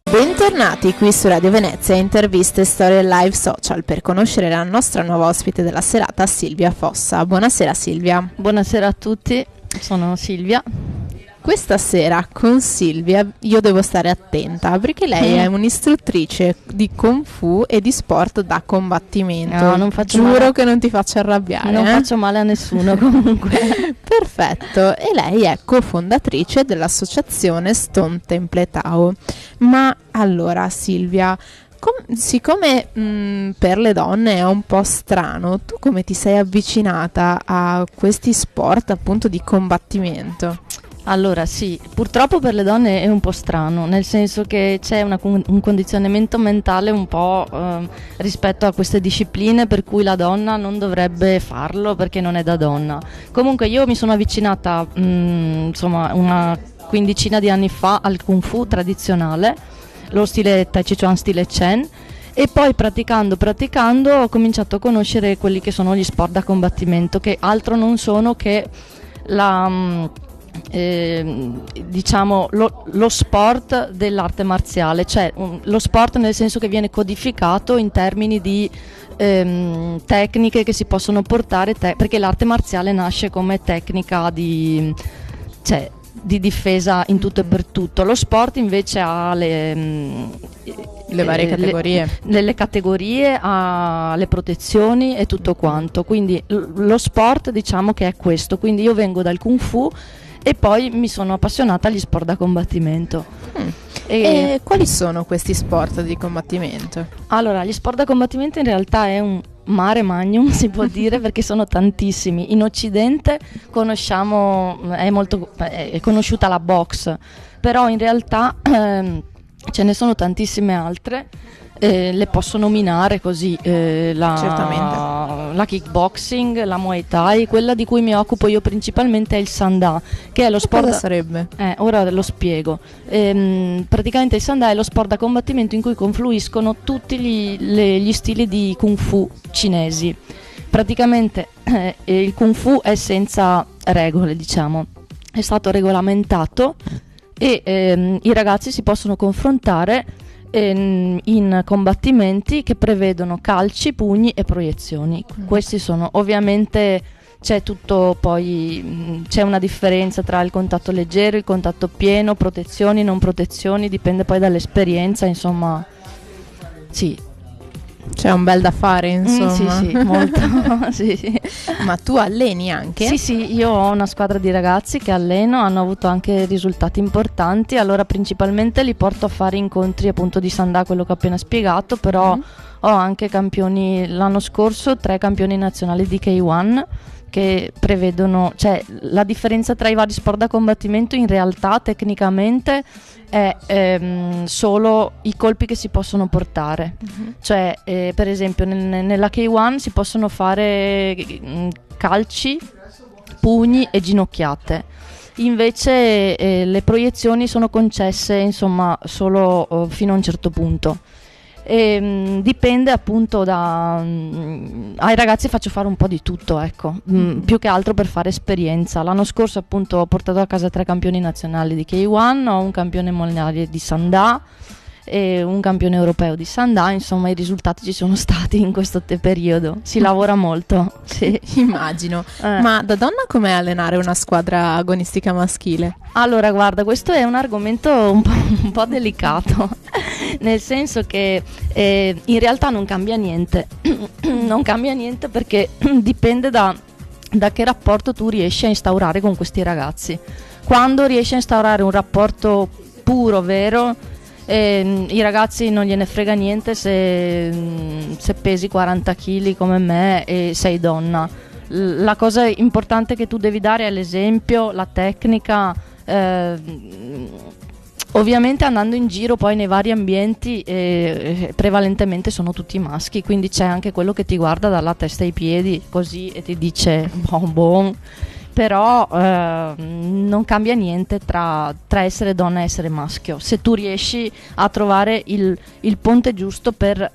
Bentornati qui su Radio Venezia, interviste, storie live social per conoscere la nostra nuova ospite della serata, Silvia Fossa. Buonasera Silvia. Buonasera a tutti, sono Silvia. Questa sera con Silvia io devo stare attenta perché lei è un'istruttrice di Kung Fu e di sport da combattimento. No, non faccio Giuro male. che non ti faccio arrabbiare. Non faccio male a nessuno comunque. Perfetto, e lei è cofondatrice dell'associazione Stone Temple Tao. Ma allora Silvia, siccome per le donne è un po' strano, tu come ti sei avvicinata a questi sport appunto di combattimento? Allora sì, purtroppo per le donne è un po' strano, nel senso che c'è un condizionamento mentale un po' rispetto a queste discipline per cui la donna non dovrebbe farlo perché non è da donna. Comunque io mi sono avvicinata insomma una quindicina di anni fa al Kung Fu tradizionale, lo stile Tai Chi Chuan, stile Chen, e poi praticando ho cominciato a conoscere quelli che sono gli sport da combattimento, che altro non sono che diciamo lo sport dell'arte marziale, cioè lo sport nel senso che viene codificato in termini di tecniche che si possono portare, perché l'arte marziale nasce come tecnica di difesa in tutto e per tutto. Lo sport invece ha le varie categorie, le categorie, ha le protezioni e tutto quanto, quindi lo sport diciamo che è questo, quindi io vengo dal Kung Fu e poi mi sono appassionata agli sport da combattimento. E quali sono questi sport di combattimento? Allora, gli sport da combattimento in realtà è un mare magnum, si può dire, perché sono tantissimi. In Occidente è conosciuta la box, però in realtà ce ne sono tantissime altre. Le posso nominare così, Certamente. La kickboxing, la Muay Thai. Quella di cui mi occupo io principalmente è il Sanda, che è lo sport. Cosa sarebbe? Ora lo spiego. Praticamente il Sanda è lo sport da combattimento in cui confluiscono tutti gli stili di Kung Fu cinesi. Praticamente il Kung Fu è senza regole, diciamo, è stato regolamentato e i ragazzi si possono confrontare in combattimenti che prevedono calci, pugni e proiezioni. Questi sono ovviamente, c'è tutto, poi c'è una differenza tra il contatto leggero, il contatto pieno, protezioni, non protezioni, dipende poi dall'esperienza, insomma. Sì. C'è un bel da fare, insomma. Sì, molto. Sì. Ma tu alleni anche? Sì, io ho una squadra di ragazzi che alleno, hanno avuto anche risultati importanti. Allora principalmente li porto a fare incontri appunto di Sanda, quello che ho appena spiegato, però ho anche campioni, l'anno scorso 3 campioni nazionali di K1 che prevedono, cioè la differenza tra i vari sport da combattimento in realtà tecnicamente è solo i colpi che si possono portare. Cioè per esempio nella K1 si possono fare calci, pugni e ginocchiate. Invece le proiezioni sono concesse insomma solo fino a un certo punto. Dipende appunto ai ragazzi faccio fare un po' di tutto, ecco, più che altro per fare esperienza. L'anno scorso appunto ho portato a casa 3 campioni nazionali di K1, ho un campione mondiale di Sanda e un campione europeo di Sanda. Insomma, i risultati ci sono stati in questo periodo, si lavora molto. Sì. Immagino. Ma da donna com'è allenare una squadra agonistica maschile? Allora guarda, questo è un argomento un po' delicato, nel senso che in realtà non cambia niente. Non cambia niente perché dipende da che rapporto tu riesci a instaurare con questi ragazzi. Quando riesci a instaurare un rapporto puro, vero, i ragazzi non gliene frega niente se pesi 40 kg come me e sei donna. La cosa importante che tu devi dare è l'esempio, la tecnica. Ovviamente andando in giro poi nei vari ambienti prevalentemente sono tutti maschi, quindi c'è anche quello che ti guarda dalla testa ai piedi così e ti dice bon. Però non cambia niente tra essere donna e essere maschio, se tu riesci a trovare il ponte giusto per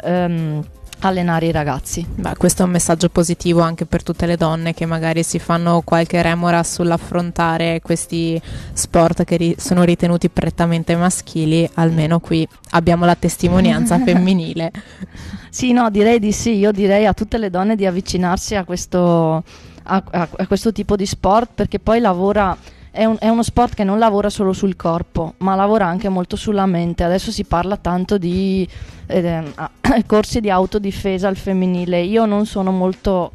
allenare i ragazzi. Beh, questo è un messaggio positivo anche per tutte le donne che magari si fanno qualche remora sull'affrontare questi sport che sono ritenuti prettamente maschili. Almeno qui abbiamo la testimonianza femminile. Sì, no, direi di sì. Io direi a tutte le donne di avvicinarsi a questo tipo di sport, perché poi è uno sport che non lavora solo sul corpo, ma lavora anche molto sulla mente. Adesso si parla tanto di corsi di autodifesa al femminile. Io non sono molto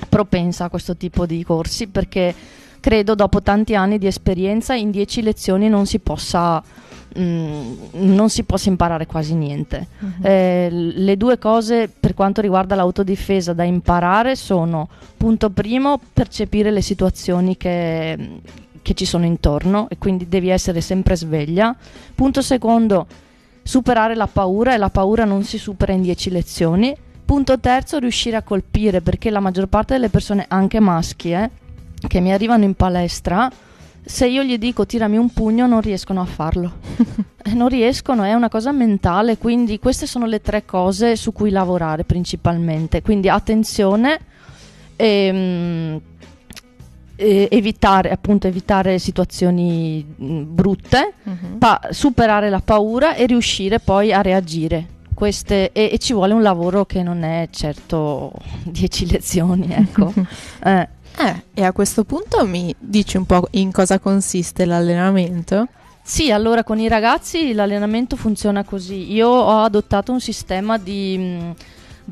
propensa a questo tipo di corsi, perché credo dopo tanti anni di esperienza in 10 lezioni non si possa imparare quasi niente. Le due cose per quanto riguarda l'autodifesa da imparare sono: punto primo, percepire le situazioni che ci sono intorno, e quindi devi essere sempre sveglia. Punto secondo, superare la paura, e la paura non si supera in 10 lezioni. Punto terzo, riuscire a colpire, perché la maggior parte delle persone, anche maschi, che mi arrivano in palestra, se io gli dico tirami un pugno non riescono a farlo. Non riescono, è una cosa mentale. Quindi queste sono le 3 cose su cui lavorare principalmente. Quindi attenzione, evitare situazioni brutte, superare la paura e riuscire poi a reagire. E ci vuole un lavoro che non è certo 10 lezioni, ecco. E a questo punto mi dici un po' in cosa consiste l'allenamento? Sì, allora con i ragazzi l'allenamento funziona così. Io ho adottato un sistema di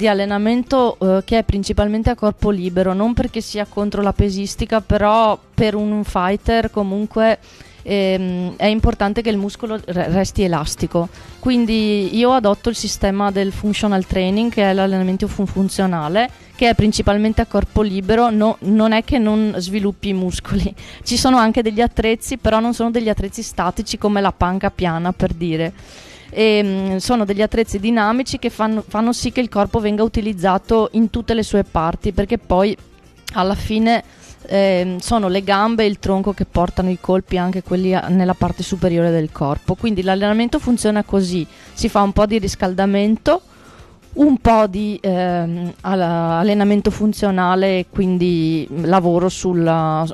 allenamento che è principalmente a corpo libero, non perché sia contro la pesistica, però per un fighter comunque è importante che il muscolo resti elastico. Quindi io adotto il sistema del functional training, che è l'allenamento funzionale, che è principalmente a corpo libero. Non è che non sviluppi i muscoli, ci sono anche degli attrezzi, però non sono degli attrezzi statici come la panca piana, per dire. Sono degli attrezzi dinamici che fanno sì che il corpo venga utilizzato in tutte le sue parti, perché poi alla fine sono le gambe e il tronco che portano i colpi, anche quelli nella parte superiore del corpo. Quindi l'allenamento funziona così: si fa un po' di riscaldamento, un po' di allenamento funzionale, quindi lavoro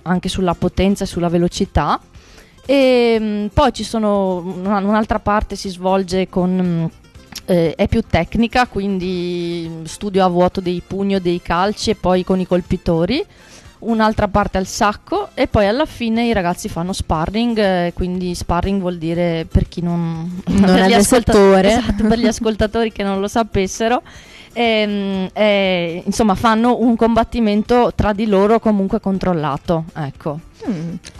anche sulla potenza e sulla velocità. E poi ci sono un'altra parte, si svolge con è più tecnica, quindi studio a vuoto dei pugni o dei calci e poi con i colpitori. Un'altra parte al sacco, e poi alla fine i ragazzi fanno sparring, quindi sparring vuol dire, per chi non è del settore, esatto, per gli ascoltatori che non lo sapessero, insomma fanno un combattimento tra di loro comunque controllato, ecco.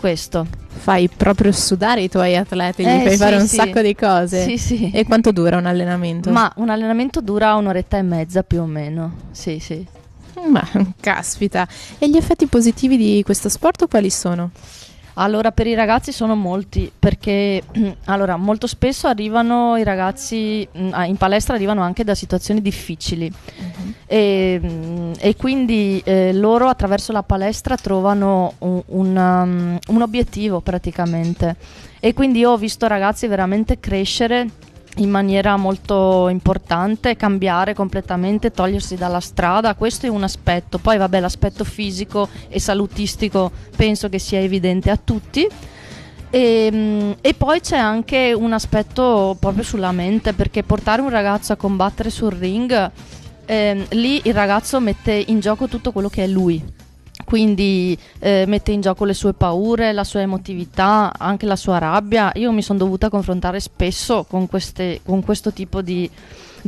Questo. Fai proprio sudare i tuoi atleti, gli fai fare un sacco di cose. Sì. E quanto dura un allenamento? Ma un allenamento dura 1 oretta e mezza più o meno, sì. Ma caspita. E gli effetti positivi di questo sport quali sono? Allora, per i ragazzi sono molti, perché allora molto spesso arrivano i ragazzi in palestra, arrivano anche da situazioni difficili, e quindi loro attraverso la palestra trovano un obiettivo praticamente, e quindi io ho visto ragazzi veramente crescere in maniera molto importante, cambiare completamente, togliersi dalla strada. Questo è un aspetto. Poi vabbè, l'aspetto fisico e salutistico penso che sia evidente a tutti, e poi c'è anche un aspetto proprio sulla mente, perché portare un ragazzo a combattere sul ring, lì il ragazzo mette in gioco tutto quello che è lui. Quindi mette in gioco le sue paure, la sua emotività, anche la sua rabbia. Io mi sono dovuta confrontare spesso con questo tipo di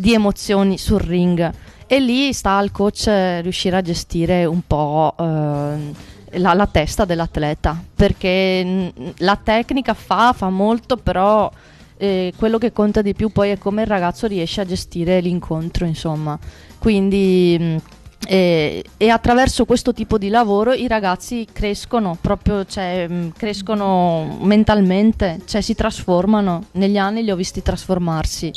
emozioni sul ring, e lì sta al coach riuscire a gestire un po' la testa dell'atleta, perché la tecnica fa molto, però quello che conta di più poi è come il ragazzo riesce a gestire l'incontro, insomma. Quindi e attraverso questo tipo di lavoro i ragazzi crescono proprio, crescono mentalmente, si trasformano. Negli anni li ho visti trasformarsi.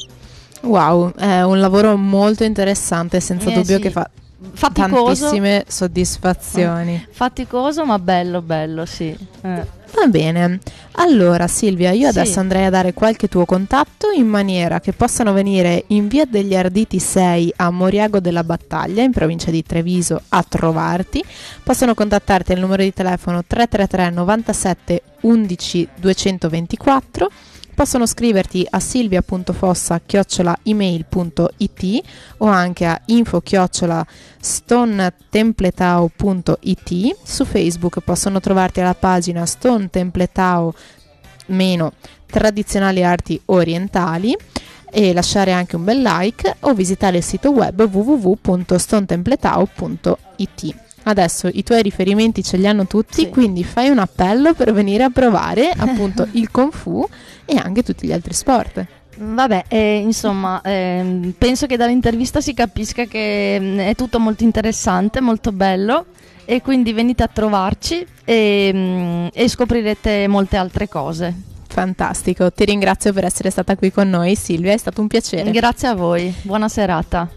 Wow, è un lavoro molto interessante, senza dubbio, sì. che fa Faticoso, tantissime soddisfazioni. Faticoso ma bello, sì. Va bene, allora Silvia, io Sì. adesso andrei a dare qualche tuo contatto in maniera che possano venire in via degli Arditi 6 a Moriago della Battaglia, in provincia di Treviso, a trovarti. Possono contattarti al numero di telefono 333 97 11 224. Possono scriverti a silvia.fossa@email.it o anche a info@stonetempletao.it. Su Facebook possono trovarti alla pagina Stone Templetao meno tradizionali arti orientali e lasciare anche un bel like o visitare il sito web www.stonetempletao.it. Adesso i tuoi riferimenti ce li hanno tutti, Sì. quindi fai un appello per venire a provare appunto il Kung Fu e anche tutti gli altri sport. Vabbè, insomma, penso che dall'intervista si capisca che è tutto molto interessante, molto bello, e quindi venite a trovarci e scoprirete molte altre cose. Fantastico, ti ringrazio per essere stata qui con noi Silvia, è stato un piacere. Grazie a voi, buona serata.